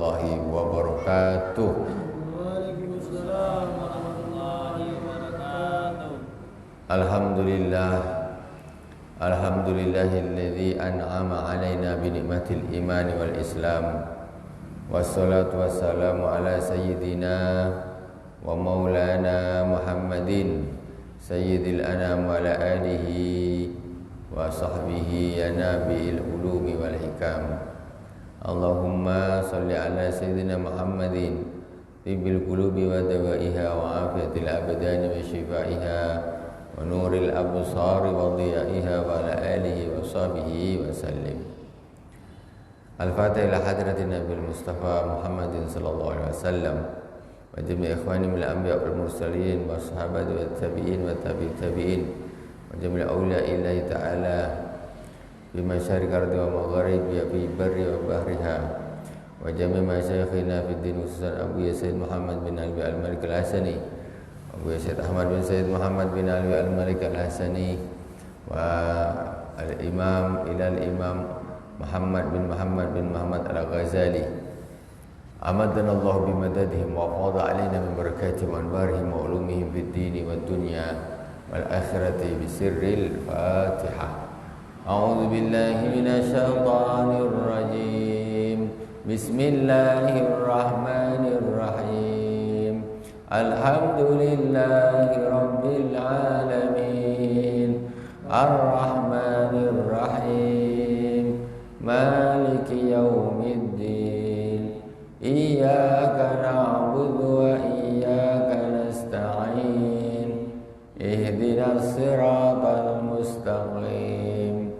warahmatullahi wabarakatuh. Waalaikumsalam warahmatullahi wabarakatuh. Alhamdulillahilladzi an'ama 'alaina bi ni'matil iman wal islam. Wassalatu wassalamu ala sayyidina wa maulana Muhammadin sayyidil anam wa ala alihi wa sahbihi ya nabiil ulumi wal hikam. Allahumma salli ala sayyidina Muhammadin tibbil qulubi wa dawaiha wa afiyatil abdani wa shifaiha wa nuril absari wa dhiyaiha wa ala alihi wa sahbihi wa sallim. Al-Fatihah ila hadratin Nabil Mustafa Muhammadin sallallahu alaihi wasallam wa jami' ikhwani min al-anbiya wal mursalin wa sahabati wa tabi'in wa tabi'in wa jami' awliya illahi ta'ala bi masyariq ardi wa magharibi fi barri wa bahriha wa jami' masyayikhina fid din khususan Abu Sayyid Muhammad bin Alwi al-Malik al-Hasani Abu Sayyid Ahmad bin Sayyid Muhammad bin Alwi al-Malik al-Hasani wa al-Imam ila al-Imam Muhammad bin Muhammad al-Ghazali amadana Allah bimadadihim wa fadha alaina min barakatihim wa anwarihim wa ulumihim fid dini wad dunya wal akhirati bi sirril Fatihah. A'udzu billahi minasy syaithanir rajim. Bismillahirrahmanirrahim. Alhamdulillahi rabbil alamin. Ar-Rahmanir Rahim. Maliki yaumiddin. Iyyaka na'budu wa iyyaka nasta'in. Ihdinas siratal mustaqim.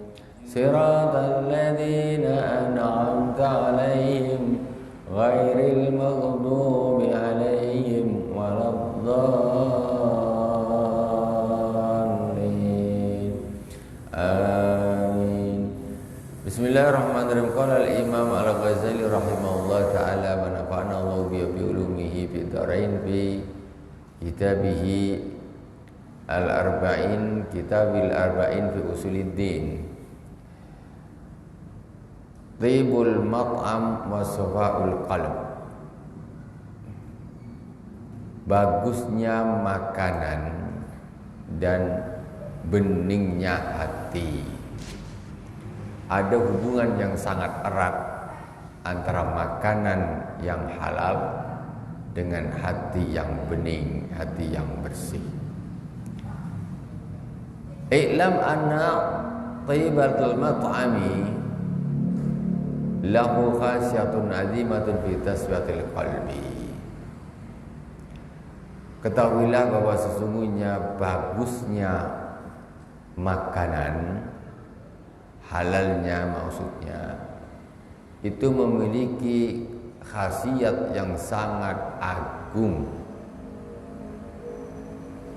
Siratal ladzina an'amta 'alaihim ghairil maghdubi 'alaihim waladdallin. Bismillahirrahmanirrahim. Qala al-Imam al-Ghazali rahimahullah ta'ala wa nafa'ana Allah bi ulumihi fi dharain fi kitabihi al-arba'in kitabil arba'in fi usuluddin. Tibul mat'am wa safa'ul qalb. Bagusnya makanan dan beningnya hati. Ada hubungan yang sangat erat antara makanan yang halal dengan hati yang bening, hati yang bersih. I'lam anna thayyibatul mat'ami lahu khasiyatun azimatun fi tasfiyatil qalbi. Ketahuilah bahwa sesungguhnya bagusnya makanan, halalnya maksudnya, itu memiliki khasiat yang sangat agung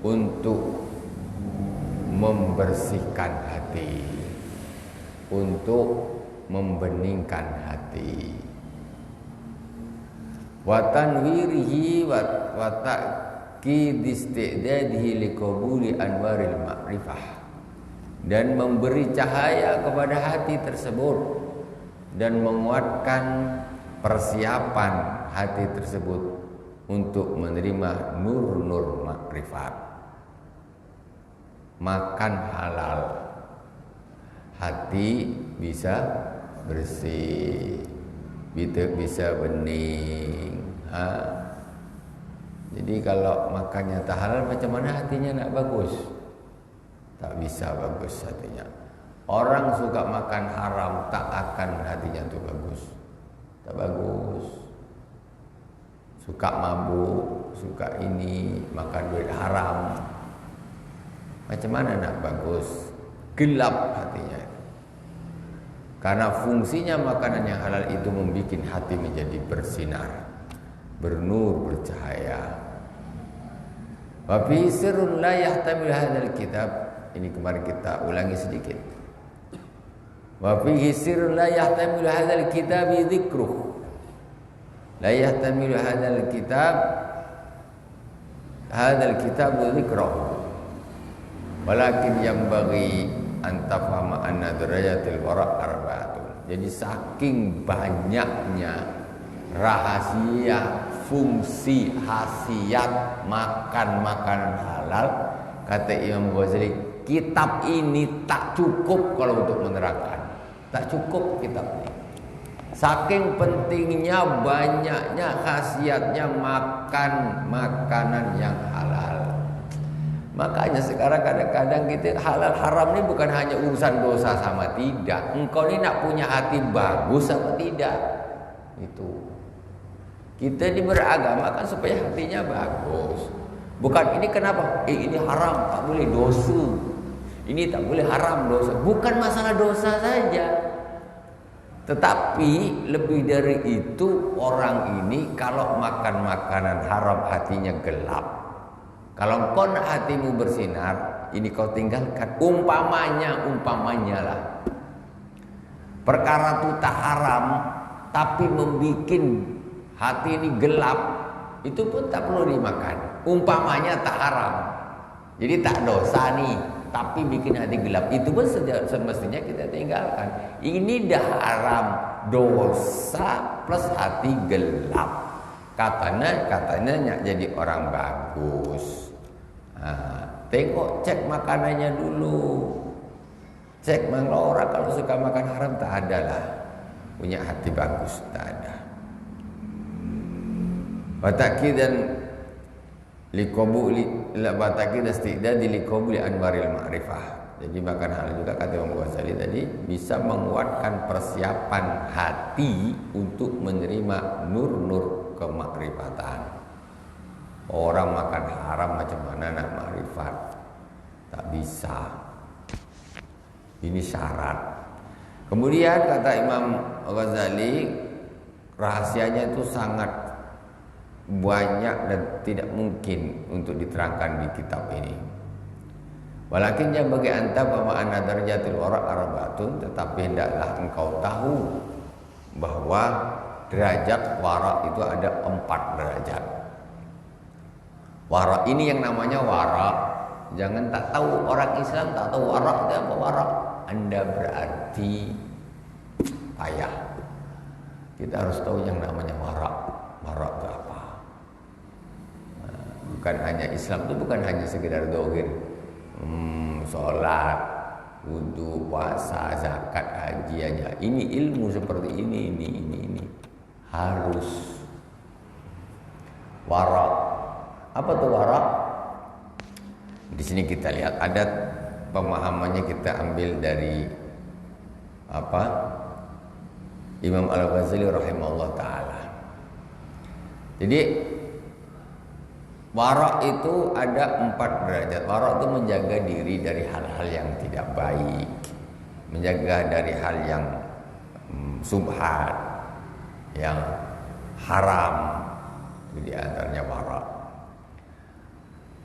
untuk membersihkan hati, untuk membeningkan hati. Wa tanwirihi wa ta'kid istidadihi liqabuli anwaril ma'rifah, dan memberi cahaya kepada hati tersebut dan menguatkan persiapan hati tersebut untuk menerima nur-nur makrifat. Makan halal, hati bisa bersih, bisa bening. Jadi kalau makannya tak halal, macam mana hatinya nak bagus? Tak bisa bagus hatinya. Orang suka makan haram, tak akan hatinya tu bagus. Tak bagus. Suka mabuk, suka ini, makan duit haram, macam mana nak bagus? Gelap hatinya. Karena fungsinya makanan yang halal itu membuat hati menjadi bersinar, bernur, bercahaya. Wa fi sirrun la yahtamil hadzal kitab. Ini kemarin kita ulangi sedikit. Wa fihi sirrun la yahtamilu hadzal kitab dzikruh. La yahtamilu hadzal kitab dzikruh. Walakin yanbaghi an tafhama anna darajatil wara' arba'atun. Jadi saking banyaknya rahasia, fungsi, khasiat makan makanan halal, kata Imam Ghazali, kitab ini tak cukup kalau untuk menerangkan. Tak cukup kitab ini. Saking pentingnya, banyaknya khasiatnya makan makanan yang halal. Makanya sekarang kadang-kadang kita halal haram ini bukan hanya urusan dosa sama tidak. Engkau ini nak punya hati bagus apa tidak? Itu. Kita ini beragama kan supaya hatinya bagus. Bukan ini kenapa? Ini haram, tak boleh dosa. Ini tak boleh haram, dosa. Bukan masalah dosa saja. Tetapi lebih dari itu, orang ini kalau makan makanan haram hatinya gelap. Kalau kau nak hatimu bersinar, ini kau tinggalkan. Umpamanya lah. Perkara itu tak haram, tapi membikin hati ini gelap, itu pun tak perlu dimakan. Umpamanya tak haram, jadi tak dosa nih, tapi bikin hati gelap, itu pun semestinya kita tinggalkan. Ini dah haram, dosa plus hati gelap. Katanya nak jadi orang bagus. Tengok, cek makanannya dulu. Cek kalau orang kalau suka makan haram tak ada lah punya hati bagus, tak ada. Batakidan liqabuli la batakidan istidad liqabuli anwaril ma'rifah. Jadi makan halal juga kata Imam Ghazali tadi bisa menguatkan persiapan hati untuk menerima nur-nur kemakrifatan. Orang makan haram macam mana nak makrifat? Tak bisa. Ini syarat. Kemudian kata Imam Ghazali, rahasianya itu sangat banyak dan tidak mungkin untuk diterangkan di kitab ini. Walakin yang bagi anta bahwa anna darajatul wara' arba'atun, tetapi hendaklah engkau tahu bahwa derajat wara' itu ada 4 derajat. Wara' ini yang namanya wara'. Jangan tak tahu, orang Islam tak tahu wara' itu apa wara'. Anda berarti payah. Kita harus tahu yang namanya wara'. Wara' itu apa? Bukan hanya Islam itu bukan hanya sekedar dohir, sholat, wudu, puasa, zakat, haji aja. Ini ilmu seperti ini harus wara. Apa tuh wara? Di sini kita lihat ada pemahamannya, kita ambil dari apa? Imam Al-Ghazali rahimahullah taala. Jadi wara' itu ada 4 derajat. Wara' itu menjaga diri dari hal-hal yang tidak baik, menjaga dari hal yang subhat, yang haram. Itu di antaranya wara'.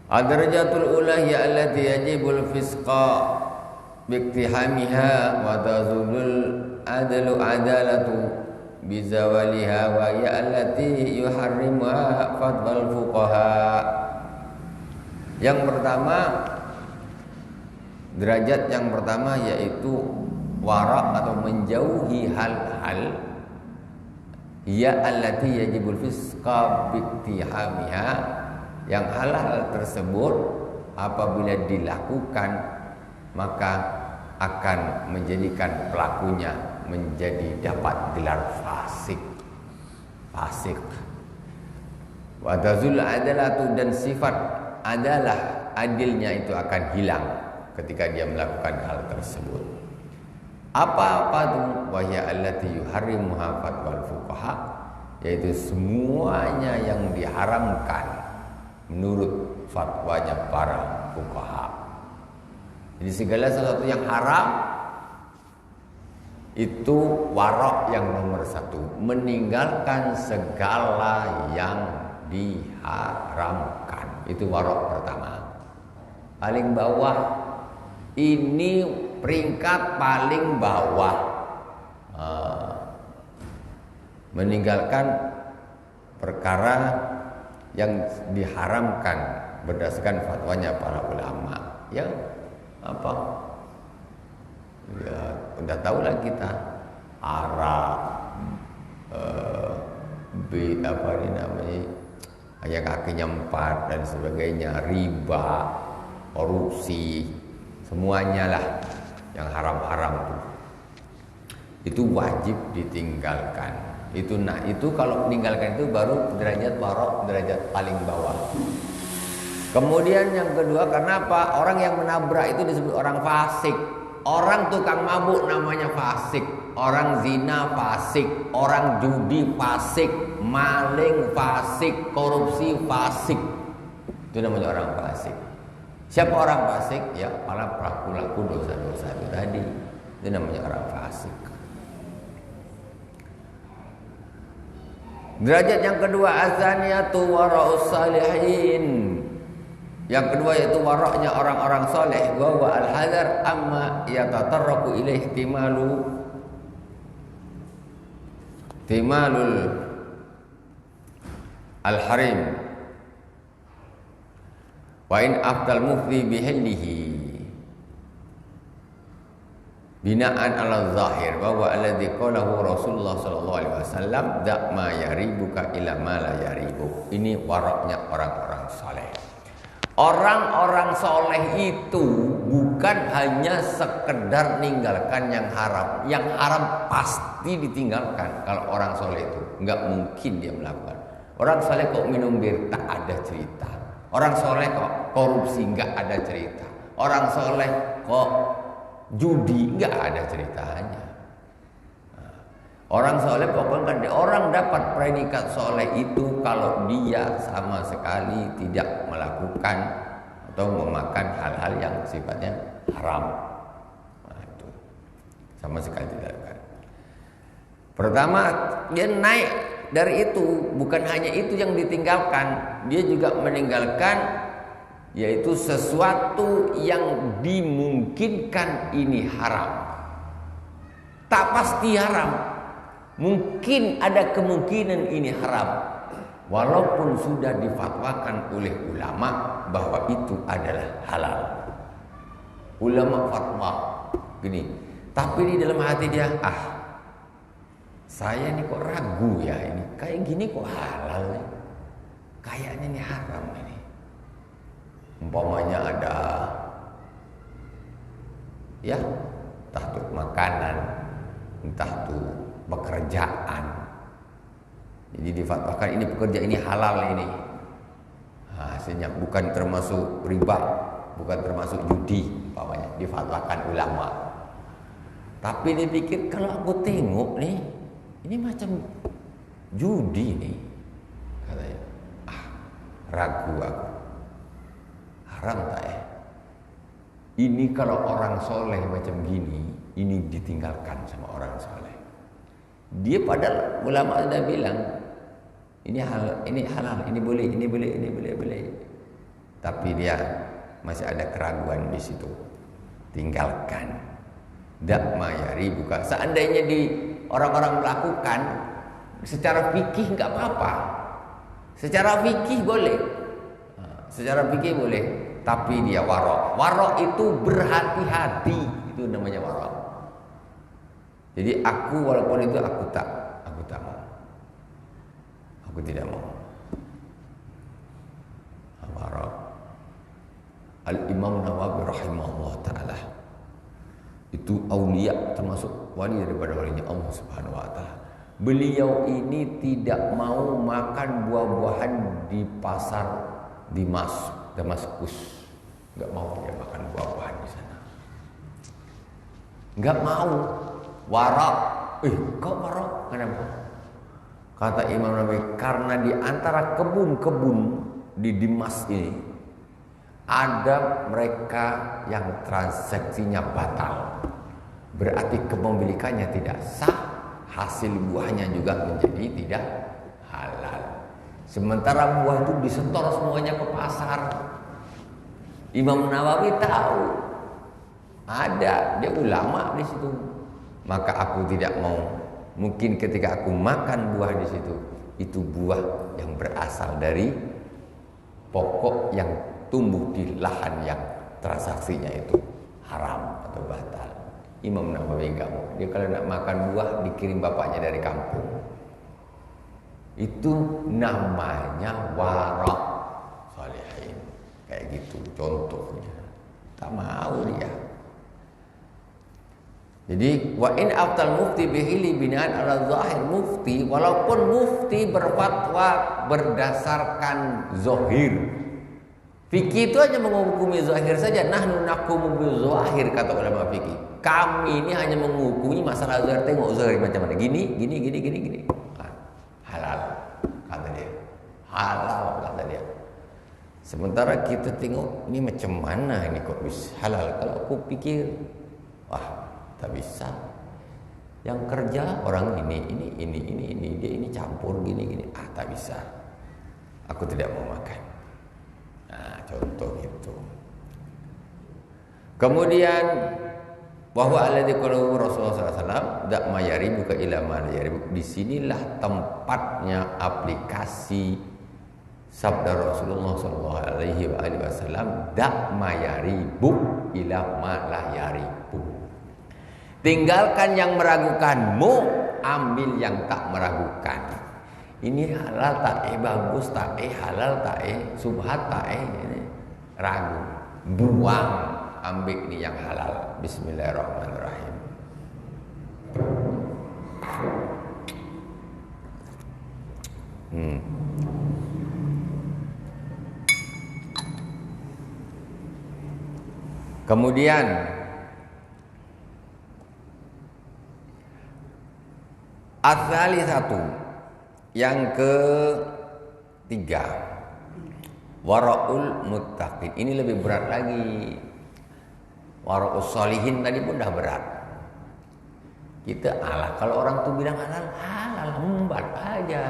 Ad-darajatul ula hiya allati yajibul fisqa biiktihamiha wa tazulul adalatu bizawaliha wa ya allati yuharrimuha fatwal fuqaha. Yang pertama, derajat yang pertama yaitu wara' atau menjauhi hal-hal ya allati yajibul fisqa biiktihamiha, yang hal-hal tersebut apabila dilakukan maka akan menjadikan pelakunya menjadi dapat gelar fasik. Wa tazul adalatu, dan sifat adalah adilnya itu akan hilang ketika dia melakukan hal tersebut. Apa itu? Wa ya allati yuharrimuha fatwal fuqaha, yaitu semuanya yang diharamkan menurut fatwanya para fuqaha. Jadi segala sesuatu yang haram itu wara' yang nomor 1, meninggalkan segala yang diharamkan. Itu wara' pertama, paling bawah. Ini peringkat paling bawah. Meninggalkan perkara yang diharamkan berdasarkan fatwanya para ulama. Ya, apa? Ya, udah tahu lah kita arak, apa ini namanya, kayak kakinya 4 dan sebagainya, riba, korupsi, semuanya lah yang haram-haram itu wajib ditinggalkan. Itu kalau meninggalkan itu baru derajat warok, derajat paling bawah. Kemudian yang kedua, kenapa orang yang menabrak itu disebut orang fasik? Orang tukang mabuk namanya fasik, orang zina fasik, orang judi fasik, maling fasik, korupsi fasik. Itu namanya orang fasik. Siapa orang fasik? Ya para pelaku dosa-dosa itu tadi. Itu namanya orang fasik. Derajat yang kedua, azaniyatu wara'us salihin. Yang kedua yaitu waraknya orang-orang soleh. Wa al-hadar amma yatatarraku ilaih timalul al-harim. Wa in afdal mufdi bihillihi binaan ala zahir bahwa alladzi qalahu Rasulullah sallallahu alaihi wasallam da ma yaribuka ila ma la yaribuk. Ini waraknya orang-orang soleh. Orang-orang soleh itu bukan hanya sekedar meninggalkan yang haram. Yang haram pasti ditinggalkan. Kalau orang soleh itu nggak mungkin dia melakukan. Orang soleh kok minum bir, tak ada cerita. Orang soleh kok korupsi, nggak ada cerita. Orang soleh kok judi, nggak ada ceritanya. Orang soleh pokoknya orang dapat predikat soleh itu kalau dia sama sekali tidak melakukan atau memakan hal-hal yang sifatnya haram. Nah, itu sama sekali tidak lakukan. Pertama, dia naik dari itu, bukan hanya itu yang ditinggalkan, dia juga meninggalkan yaitu sesuatu yang dimungkinkan ini haram. Tak pasti haram. Mungkin ada kemungkinan ini haram, walaupun sudah difatwakan oleh ulama bahwa itu adalah halal. Ulama fatwa gini, tapi di dalam hati dia, saya ini kok ragu ya, ini kayak gini kok halal nih, kayaknya ini haram ini. Umpamanya ada ya, entah itu makanan, entah itu pekerjaan. Jadi difatwakan ini pekerjaan ini halal ini. Hasilnya bukan termasuk riba, bukan termasuk judi, umpamanya difatwakan ulama. Tapi dipikir kalau aku tengok nih, ini macam judi nih, katanya. Ragu aku. Haram tak ya? Ini kalau orang soleh macam gini, ini ditinggalkan sama orang soleh. Dia padahal ulama sudah bilang ini halal, ini boleh, ini boleh. Tapi dia masih ada keraguan di situ. Tinggalkan. Dak mayari buka. Seandainya di orang-orang melakukan secara fikih enggak apa-apa. Secara fikih boleh. Secara fikih boleh, tapi dia warok. Warok itu berhati-hati, itu namanya warok. Jadi aku walaupun itu aku tak mau. Aku tidak mau. Warok. Al-Imam Nawawi rahimahullah ta'ala itu aulia, termasuk wali daripada walinya Allah subhanahu wa ta'ala. Beliau ini tidak mau makan buah-buahan di pasar Damaskus. Enggak mau dia makan buah-buahan di sana. Enggak mau. Warak. Kok warak? Kenapa? Kata Imam Nawawi, karena di antara kebun-kebun di Dimas ini ada mereka yang transaksinya batal. Berarti kepemilikannya tidak sah, hasil buahnya juga menjadi tidak halal. Sementara buah itu disetor semuanya ke pasar. Imam Nawawi tahu ada, dia ulama di situ. Maka aku tidak mau. Mungkin ketika aku makan buah di situ, itu buah yang berasal dari pokok yang tumbuh di lahan yang transaksinya itu haram atau batal. Imam Nawawi enggak mau. Dia kalau nak makan buah dikirim bapaknya dari kampung. Itu namanya wara' salihin. Kayak gitu contohnya. Tak mau dia. Jadi wa in aftal mufti bihili binaan ala zahir mufti, walaupun mufti berfatwa berdasarkan zahir. Fikih itu hanya menghukumi zahir saja. Nahnu naqumu bil zahir, kata ulama fikih. Kami ini hanya menghukumi masalah zahir. Tengok zahir macam mana. Gini. Halal kata dia. Halal kata dia. Sementara kita tengok ini macam mana ini kok bisa halal. Kalau aku pikir, wah, tak bisa. Yang kerja orang ini dia ini campur gini. Tak bisa. Aku tidak mau makan. Nah, contoh itu. Kemudian bahwa alladzi qalahu Rasulullah SAW dak mayari buka ila ma yari. Disinilah tempatnya aplikasi sabda Rasulullah SAW, dak mayaribu ila ma la yaribu. Tinggalkan yang meragukanmu, ambil yang tak meragukan. Ini halal tak bagus tak halal tak subhat tak ini ragu. Buang, ambil ini yang halal. Bismillahirrahmanirrahim. Kemudian asali satu, yang ketiga, wara'ul muttaqin. Ini lebih berat lagi. Wara'us sholihin tadi pun dah berat. Kita kalau orang tuh bilang halal embat aja.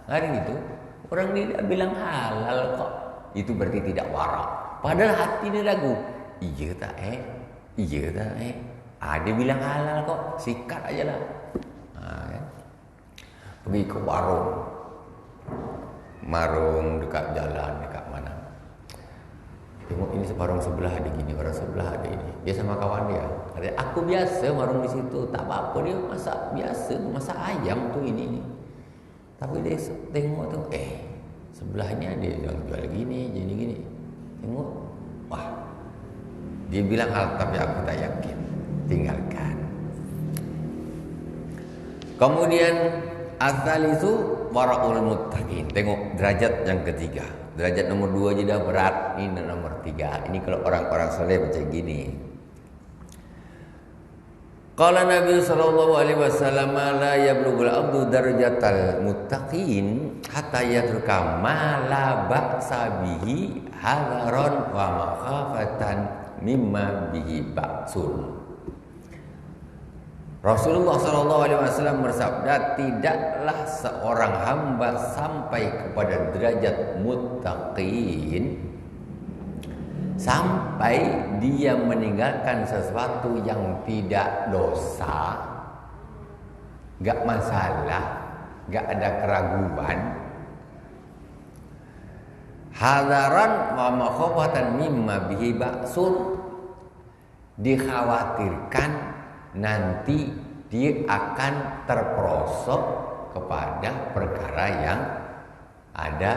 Hari itu orang tidak bilang halal kok. Itu berarti tidak wara'. Padahal hati ini ragu. Iya tak dia bilang halal kok, sikat aja lah. Kan? Pergi ke warung dekat jalan, dekat mana. Tengok ini warung sebelah ada gini, warung sebelah ada ini. Dia sama kawan dia. Katanya, aku biasa warung di situ, tak apa-apa, dia masak biasa, masak ayam tuh ini. Tapi dia tengok tuh, sebelahnya dia jual gini. Tengok, wah. Dia bilang hal tapi aku tak yakin. Tinggalkan. Kemudian asal itu wara'ul muttaqin. Tengok derajat yang ketiga. Derajat nomor 2 je dah berat. Ini nomor 3. Ini kalau orang-orang soleh macam gini. Qala Nabi sallallahu alaihi wasallam la yablughul abdu darajatal muttaqin hatta yatruka ma la ba'sa bihi hadaran wa makhafatan mimma bihi ba'sun. Rasulullah SAW bersabda, tidaklah seorang hamba sampai kepada derajat muttaqin sampai dia meninggalkan sesuatu yang tidak dosa, gak masalah, gak ada keraguan, hadaran wa makhofatan mimma bihi ba'sun, dikhawatirkan nanti dia akan terperosok kepada perkara yang ada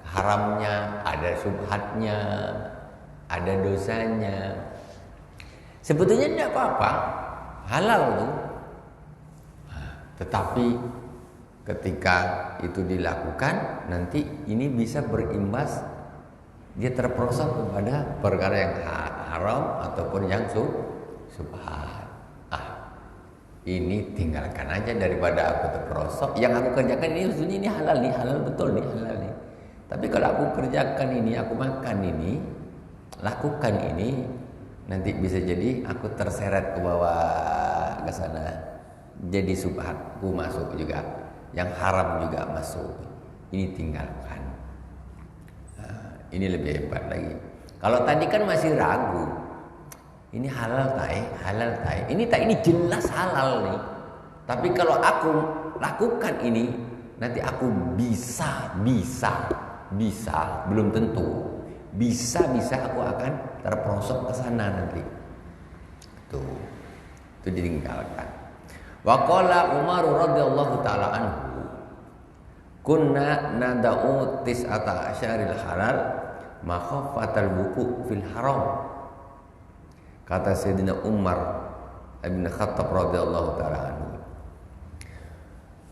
haramnya, ada subhatnya, ada dosanya. Sebetulnya tidak apa-apa, halal tuh. Tetapi ketika itu dilakukan, nanti ini bisa berimbas, dia terperosok kepada perkara yang haram ataupun yang subhat. Ini tinggalkan aja daripada aku terperosok. Yang aku kerjakan ini maksudnya ini halal betul nih, halal nih. Tapi kalau aku kerjakan ini, aku makan ini, lakukan ini, nanti bisa jadi aku terseret ke bawah ke sana. Jadi subhatku masuk juga, yang haram juga masuk. Ini tinggalkan. Ini lebih hebat lagi. Kalau tadi kan masih ragu. Ini halal tak? Ini tak, ini jelas halal nih. Tapi kalau aku lakukan ini, nanti aku bisa, belum tentu. Bisa aku akan terperosok ke sana nanti. Itu ditinggalkan. Wa qala Umar radhiyallahu taala anhu, kunna nada'u tis'ata asyaril halal makhafatal wuku' fil haram. Kata Sayyidina Umar bin Khattab radhiyallahu ta'ala anhu,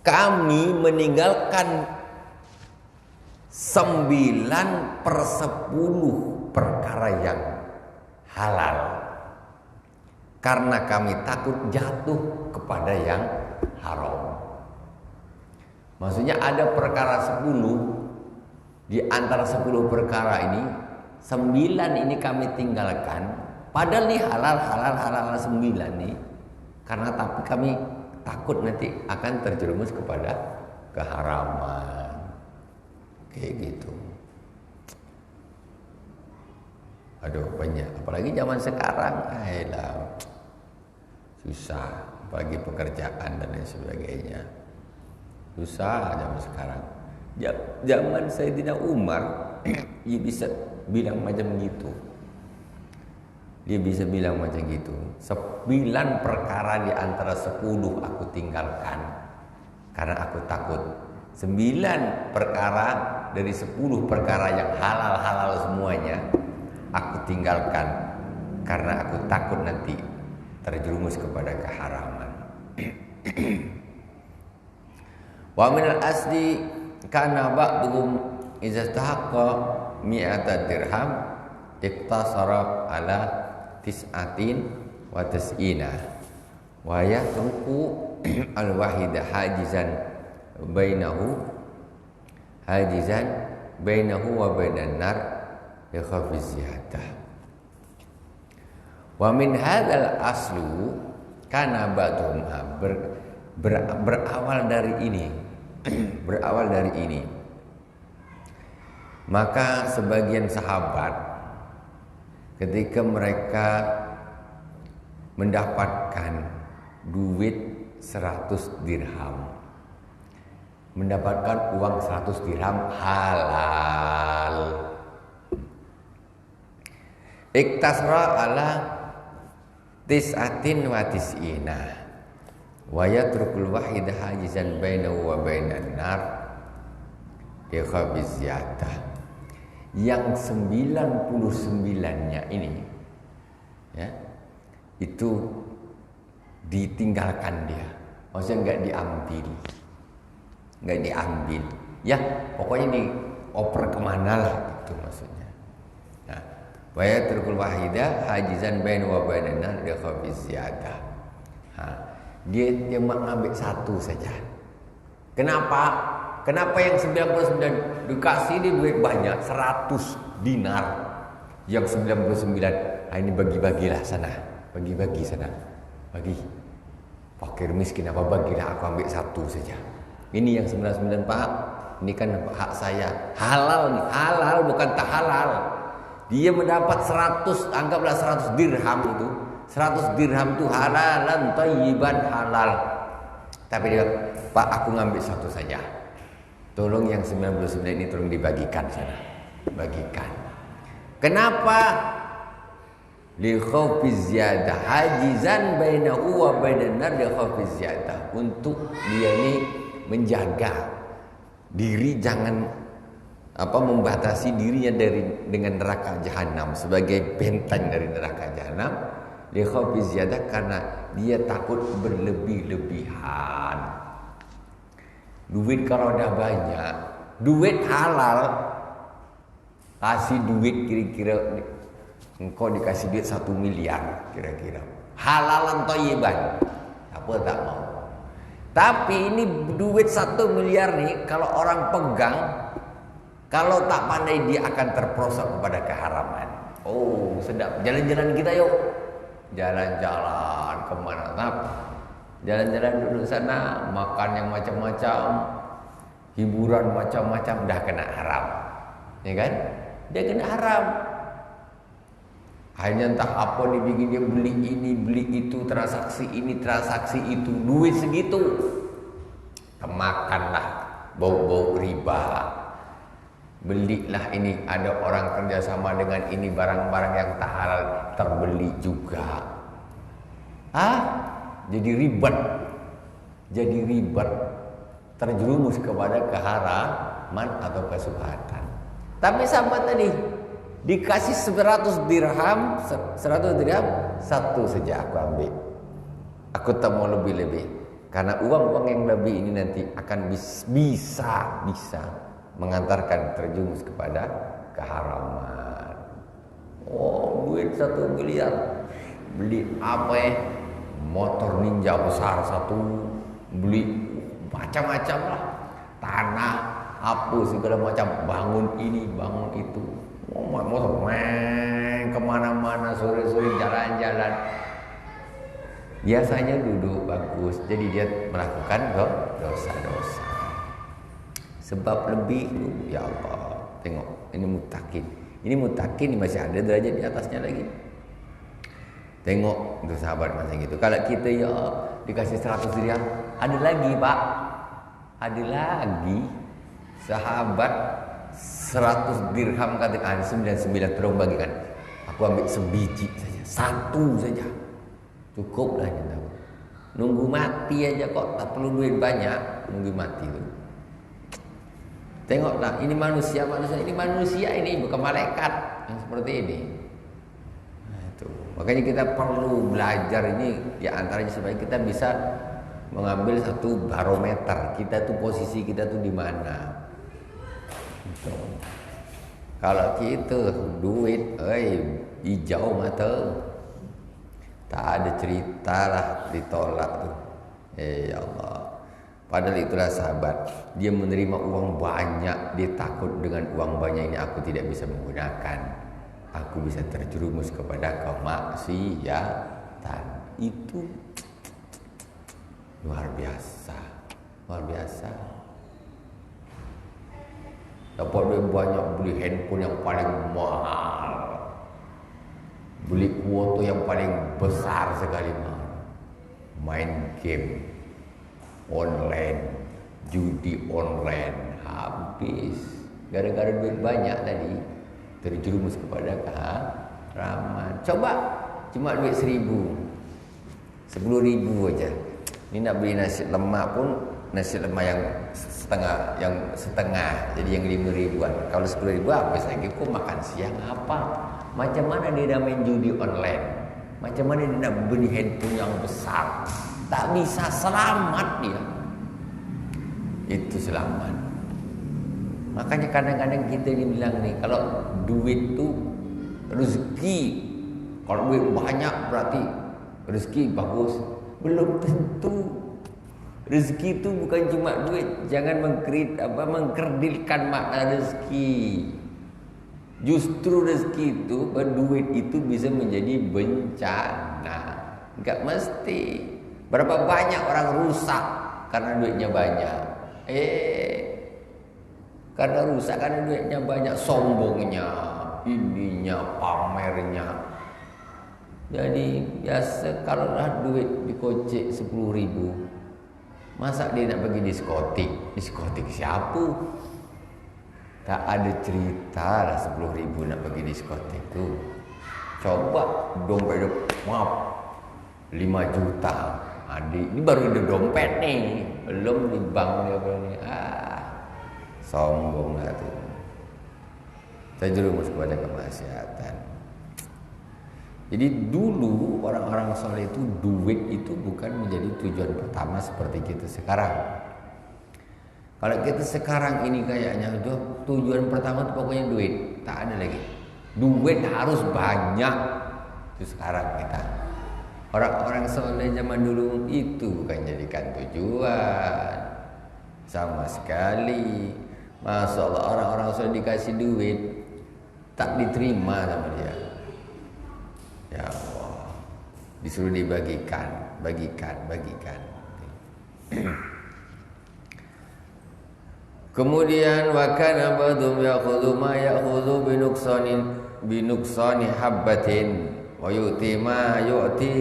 kami meninggalkan 9/10 perkara yang halal karena kami takut jatuh kepada yang haram. Maksudnya ada perkara 10, di antara 10 perkara ini 9 ini kami tinggalkan, padahal nih halal 9 nih, karena tapi kami takut nanti akan terjerumus kepada keharaman. Kayak gitu. Aduh banyak, apalagi zaman sekarang, ayolah susah, apalagi pekerjaan dan lain sebagainya. Susah zaman sekarang. Zaman Sayyidina Umar dia bisa bilang macam gitu. Dia bisa bilang macam gitu. 9 perkara di antara 10 aku tinggalkan karena aku takut. 9 perkara dari 10 perkara yang halal semuanya aku tinggalkan karena aku takut nanti terjerumus kepada keharaman. Wa minal asli kana ba'dhum idza istahaqqa mi'ata dirham iktasara ala tis'atin wa tis'ina wa yatruku al-wahida hajizan bainahu wa bainan nar bi khafiz ziyadah. Wa min hadzal aslu kana ba'dhum berawal dari ini berawal dari ini, maka sebagian sahabat ketika mereka mendapatkan duit 100 dirham, mendapatkan uang 100 dirham halal, iktasra ala tis'atin wa tis'ina wa yatrukul wahidah hajizan bainahu wa bainan nar bi khabiz ziyadah. Yang 99-nya ini ya, itu ditinggalkan dia, maksudnya nggak diambil ya, pokoknya dioper kemana lah itu maksudnya. Nah, wa yatrukul wahidah hajizan bainahu wa bainan nar bi khabiz ziyadah. Dia mengambil 1 saja. Kenapa yang 99 dikasih dia duit banyak, 100 dinar. Yang 99 ini bagi-bagilah sana, bagi-bagi sana, bagi fakir miskin apa bagilah, aku ambil 1 saja. Ini yang 99 Pak, ini kan hak saya, halal nih, halal bukan tak halal. Dia mendapat 100, anggaplah 100 dirham itu. 100 dirham itu halalan thayyiban halal. Tapi dia, Pak aku ngambil 1 saja. Tolong yang 99 ini tolong dibagikan sana. Bagikan. Kenapa? Li khaufiz ziyadah hajizan bainahu wa bainan nar li khaufiz ziyadah. Untuk dia ini menjaga diri, jangan membatasi dirinya dengan neraka jahanam, sebagai benteng dari neraka jahanam. Li khaufiz ziyadah, karena dia takut berlebih-lebihan. Duit kalau udah banyak, duit halal, kasih duit kira-kira engkau dikasih duit 1 miliar kira-kira, halalan thayyiban, apa tak mau. Tapi ini duit 1 miliar nih, kalau orang pegang, kalau tak pandai dia akan terperosok kepada keharaman. Oh sedap, jalan-jalan kita yuk. Jalan-jalan kemana? Jalan-jalan duduk sana, makan yang macam-macam, hiburan macam-macam, dah kena haram, ya kan? Dia kena haram. Hanya entah apa dibikin, dia beli ini, beli itu, transaksi ini, transaksi itu, duit segitu, kemakanlah bau-bau riba. Belilah ini, ada orang kerjasama dengan ini, barang-barang yang tak halal terbeli juga. Jadi ribet, terjerumus kepada keharaman atau kesubhatan. Tapi sahabat tadi dikasih 100 dirham, 100 dirham satu saja aku ambil. Aku tak mau lebih-lebih, karena uang-uang yang lebih ini nanti akan bisa mengantarkan terjerumus kepada keharaman. Oh, duit 1 miliar, beli apa ya? Motor ninja besar satu, beli macam-macam lah, tanah, apa segala macam, bangun ini, bangun itu. Oh, motor kemana-mana, sore-sore jalan-jalan. Biasanya duduk bagus, jadi dia melakukan dosa-dosa. Sebab lebih, ya Allah, tengok ini mutakin. Ini mutakin masih ada derajat di atasnya lagi. Tengok untuk sahabat macam gitu. Kalau kita ya dikasih 100 dirham, ada lagi Pak, ada lagi sahabat 100 dirham katakan 99 tolong bagikan. Aku ambil sebiji saja, satu saja. Cukuplah kita. Nunggu mati aja kok, tak perlu duit banyak, nunggu mati tu. Tengoklah, ini manusia ini bukan malaikat yang seperti ini. Nah, itu. Makanya kita perlu belajar ini, di antaranya supaya kita bisa mengambil satu barometer kita tuh, posisi kita tuh di mana. Gitu. Kalau kita duit, hijau mata. Tak ada cerita lah ditolak tuh. Ya Allah. Padahal itulah sahabat. Dia menerima uang banyak. Dia takut dengan uang banyak ini aku tidak bisa menggunakan. Aku bisa terjerumus kepada kemaksiatan. Itu luar biasa. Luar biasa. Dapat duit banyak, beli handphone yang paling mahal, beli kuota yang paling besar sekali, main game online, judi online, habis gara-gara duit banyak tadi terjerumus kepada keharaman. Coba cuma duit 1.000, 10.000 aja. Ini nak beli nasi lemak pun, nasi lemak yang setengah, jadi yang 5.000-an. Kalau 10.000 habis lagi, kok makan siang apa? Macam mana dia nak main judi online? Macam mana dia nak beli handphone yang besar? Tak bisa selamat dia. Itu selamat. Makanya kadang-kadang kita ni bilang ni, kalau duit tu rezeki, kalau duit banyak berarti rezeki bagus. Belum tentu. Rezeki itu bukan cuma duit. Jangan mengkerdilkan makna rezeki. Justru rezeki itu, berduit itu bisa menjadi bencana. Enggak mesti. Berapa banyak orang rusak karena duitnya banyak. Karena rusak karena duitnya banyak, sombongnya, ininya, pamernya. Jadi biasa kalau lah duit dikocek 10.000, masa dia nak pergi diskotik? Diskotik siapa? Tak ada cerita lah 10.000 nak pergi diskotik tu. Coba dompet dia, maaf, 5 juta. Adik, ini baru ada dompet nih, belum di bank dia ni. Sombong lah tu. Terjerumus kepada kemaksiatan. Jadi dulu orang-orang soleh itu duit itu bukan menjadi tujuan pertama seperti kita sekarang. Kalau kita sekarang ini kayaknya tujuan pertama itu pokoknya duit, tak ada lagi. Duit harus banyak. Itu sekarang kita. Orang-orang soleh zaman dulu itu bukan jadikan tujuan sama sekali. Masya Allah, orang-orang soleh dikasih duit tak diterima sama dia. Ya Allah, disuruh dibagikan, bagikan. Kemudian wa kana ba'dhum ya'khudhu ma ya'khudhu binuqsani habbatin wa yu'ti ma yu'ti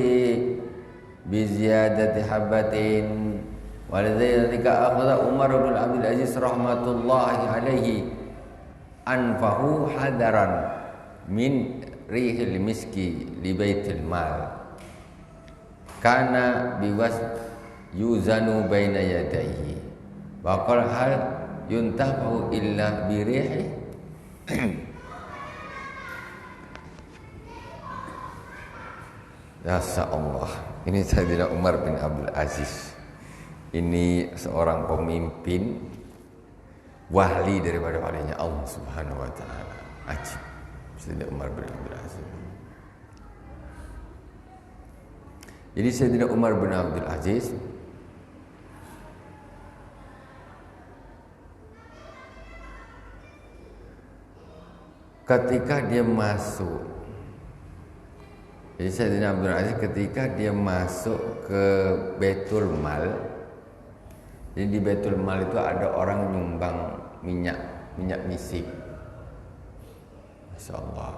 bi ziyadati habbatin. Waladzalika akhadha Umar bin Abdul Aziz rahmatullahi alaihi anfahu hadaran min rihil miski li baitil mal kana biwas yuzanu baina yadayhi Waqal hal yuntafu illa birihi. Ya Allah, ini Sayyidina Umar bin Abdul Aziz. Ini seorang pemimpin wali daripada walinya Allah Subhanahu wa taala. Ajib. Sayyidina Umar bin Abdul Aziz. Jadi Sayyidina Umar bin Abdul Aziz ketika dia masuk, jadi Sayyidina Abdul Aziz ketika dia masuk ke Baitul Mal, jadi di Baitul Mal itu ada orang nyumbang minyak misik. Masya Allah.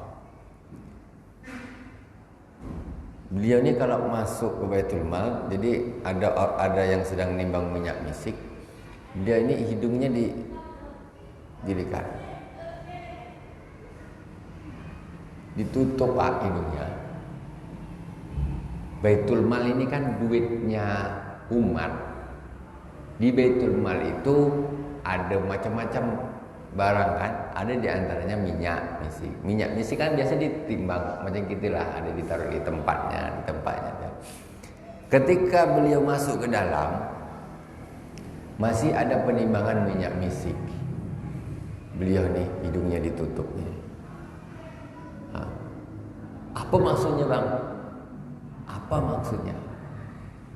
Beliau ini kalau masuk ke Baitul Mal, jadi ada yang sedang nimbang minyak misik, dia ini hidungnya dilikat, ditutup hidungnya. Baitul Mal ini kan duitnya umat. Di Baitul Mal itu ada macam-macam barang kan, ada di antaranya minyak misik. Minyak misik kan biasa ditimbang macam gitulah, ada ditaruh di tempatnya. Ketika beliau masuk ke dalam, masih ada penimbangan minyak misik. Beliau nih hidungnya ditutup nih. Apa maksudnya bang? Apa maksudnya?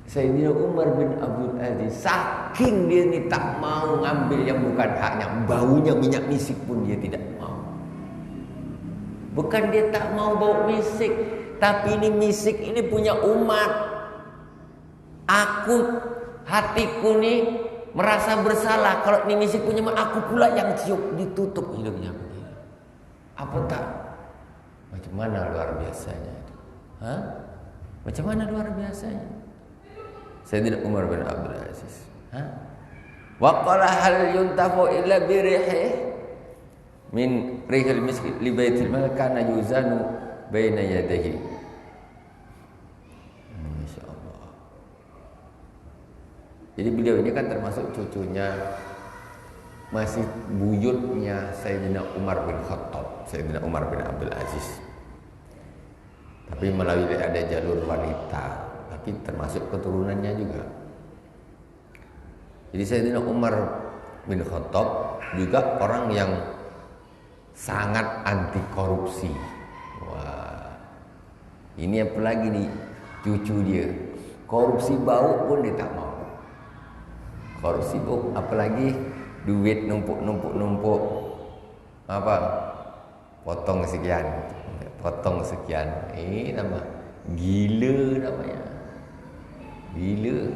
Sayyidina Umar bin Abdul Aziz saking dia ni tak mau ngambil yang bukan haknya, baunya minyak misik pun dia tidak mau. Bukan dia tak mau bau misik, tapi ini misik ini punya umat. Hatiku ni merasa bersalah kalau ini misik punya umat, aku pula yang cium, ditutup hidungnya begini. Apa tak? Macam mana luar biasanya itu? Macam mana luar biasanya? Sayyidina Umar bin Abdul Aziz. Wa qala hal yuntafu illa bi rihih min rihil miski li baitil mal kana yuzanu baina yadayhi. Masyaallah. Jadi beliau ini kan termasuk cucunya, masih buyutnya Sayyidina Umar bin Khattab, Sayyidina Umar bin Abdul Aziz. Tapi melalui ada jalur wanita, tapi termasuk keturunannya juga. Jadi Sayyidina Umar bin Khattab juga orang yang sangat anti korupsi. Wah, ini apalagi nih cucu dia, korupsi bau pun dia tak mau. Korupsi bau, apalagi duit numpuk, apa? Potong sekian. Ini nama gila namanya. Gila.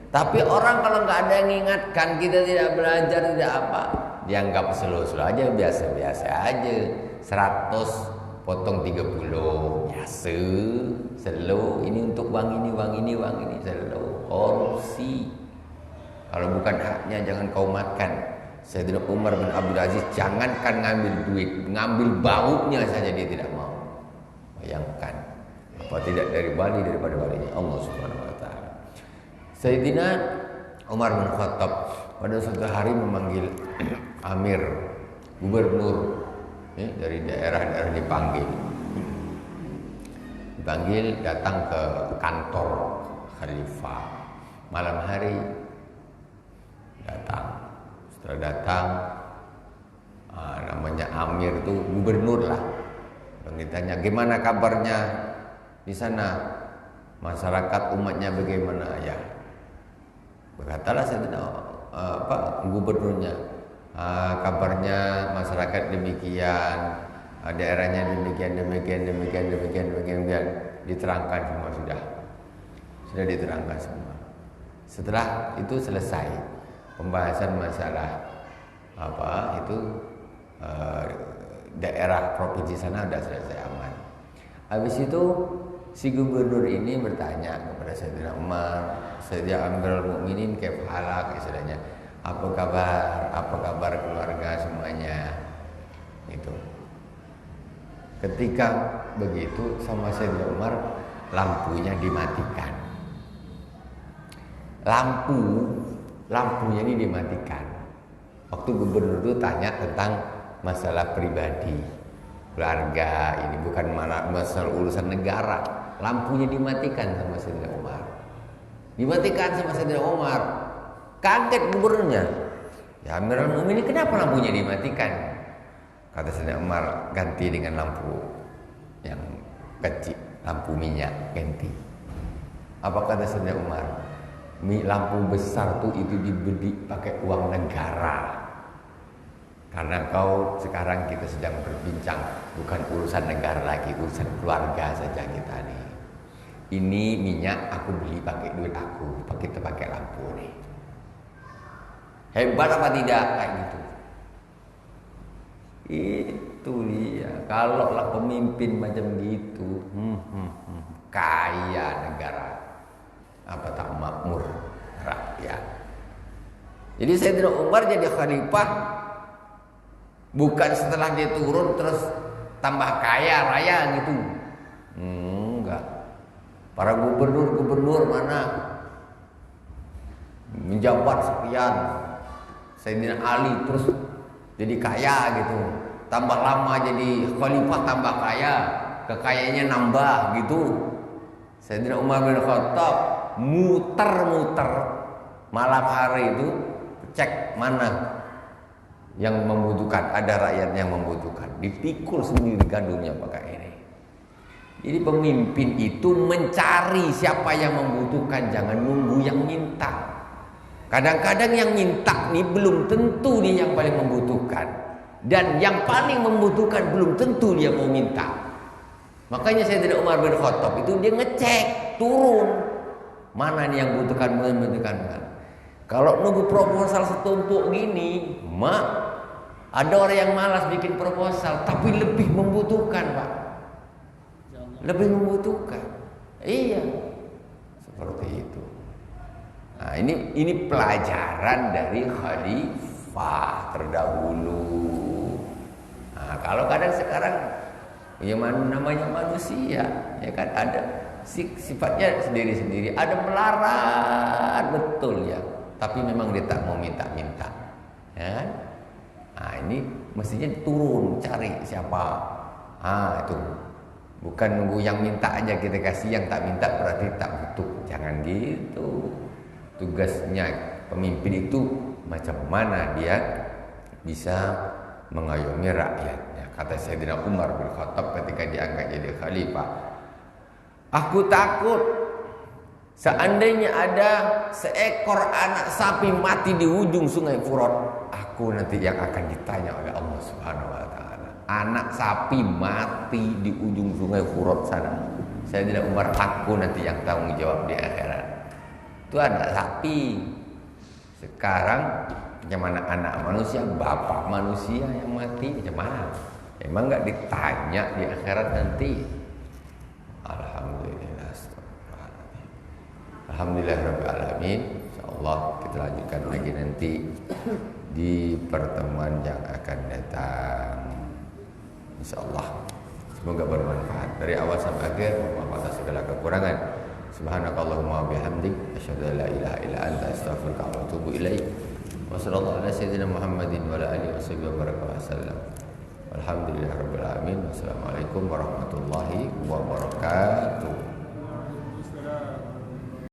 Tapi orang kalau nggak ada yang ingatkan, kita tidak belajar, tidak apa, dianggap slow-slow aja, biasa-biasa aja. 100 potong 30, biasa, slow. Ini untuk uang ini, slow. Korupsi. Kalau bukan haknya jangan kau makan. Sayyidina Umar bin Abdul Aziz jangankan ngambil duit, ngambil baunya saja dia tidak mau. Bayangkan, apa tidak dari wali daripada walinya Allah Subhanahu wa taala. Sayyidina Umar bin Khattab pada suatu hari memanggil amir, gubernur dari daerah-daerah dipanggil datang ke kantor khalifah. Malam hari datang. Setelah datang, namanya amir itu gubernur lah. Ditanya, gimana kabarnya di sana? Masyarakat umatnya bagaimana ya? Berkatalah gubernurnya, kabarnya masyarakat demikian, daerahnya demikian. Diterangkan semua sudah diterangkan semua. Setelah itu selesai pembahasan masalah daerah provinsi sana sudah selesai aman. Habis itu si gubernur ini bertanya kepada Sayyidina Umar, Sayyidina Amirul Mukminin kaif halak, istilahnya, apa kabar keluarga semuanya, gitu. Ketika begitu sama Sayyidina Umar, lampunya dimatikan. Lampu lampunya ini dimatikan. Waktu gubernur itu tanya tentang masalah pribadi, keluarga, ini bukan masalah urusan negara. Lampunya dimatikan sama Sayyidina Umar. Dimatikan sama Sayyidina Umar. Kaget gubernurnya. Ya Amirul Mukminin, kenapa lampunya dimatikan? Kata Sayyidina Umar, ganti dengan lampu yang kecil, lampu minyak, ganti. Apa kata Sayyidina Umar? Lampu besar tuh itu dibeli pakai uang negara. Karena kau sekarang kita sedang berbincang bukan urusan negara lagi, urusan keluarga saja kita nih. Ini minyak aku beli pakai duit aku, kita pakai lampu nih. Hebat apa tidak kayak gitu? Itu dia. Kalau lah pemimpin macam gitu, kaya negara, apa tak makmur rakyat. Jadi Sayyidina Umar jadi khalifah bukan setelah dia turun terus tambah kaya raya gitu. Enggak. Para gubernur mana menjabat sekian, Sayyidina Ali terus jadi kaya gitu. Tambah lama jadi khalifah tambah kaya, kekayaannya nambah gitu. Sayyidina Umar bin Khattab muter-muter malam hari itu cek mana yang membutuhkan, ada rakyat yang membutuhkan, dipikul sendiri gandumnya pakai ini. Jadi pemimpin itu mencari siapa yang membutuhkan, jangan nunggu yang minta. Kadang-kadang yang minta nih belum tentu dia yang paling membutuhkan, dan yang paling membutuhkan belum tentu dia mau minta. Makanya Sayyidina Umar bin Khattab itu dia ngecek turun mana nih yang membutuhkan. Kalau nunggu proposal setumpuk gini, ada orang yang malas bikin proposal tapi lebih membutuhkan, Pak. Lebih membutuhkan. Iya. Seperti itu. Nah, ini pelajaran dari khalifah terdahulu. Nah, kalau kadang sekarang ya namanya manusia, ya kan ada sifatnya sendiri-sendiri, ada melarat betul ya. Tapi memang dia tak mau minta-minta. Ya kan? Nah, ini mestinya turun cari siapa. Itu. Bukan nunggu yang minta aja kita kasih, yang tak minta berarti tak butuh. Jangan gitu. Tugasnya pemimpin itu macam mana dia bisa mengayomi rakyatnya. Kata Sayyidina Umar bin Khattab ketika diangkat jadi khalifah, aku takut seandainya ada seekor anak sapi mati di ujung sungai Furat, aku nanti yang akan ditanya oleh Allah Subhanahu wa taala. Anak sapi mati di ujung sungai Furat sana. Sayyidina Umar, aku nanti yang tanggung jawab di akhirat. Itu anak sapi. Sekarang bagaimana anak manusia, bapak manusia yang mati, bagaimana? Emang enggak ditanya di akhirat nanti? Alhamdulillah. Alhamdulillahirabbil alamin. Insyaallah kita lanjutkan lagi nanti di pertemuan yang akan datang. Insyaallah. Semoga bermanfaat dari awal sampai akhir. Mohon maaf segala kekurangan. Subhanakallahumma bihamdik asyhadu an la ilaha illa anta astaghfiruka wa atubu ilaik. Wa sallallahu ala sayyidina Muhammadin wa ala alihi wasallam. Alhamdulillahirabbil alamin. Wassalamualaikum warahmatullahi wabarakatuh.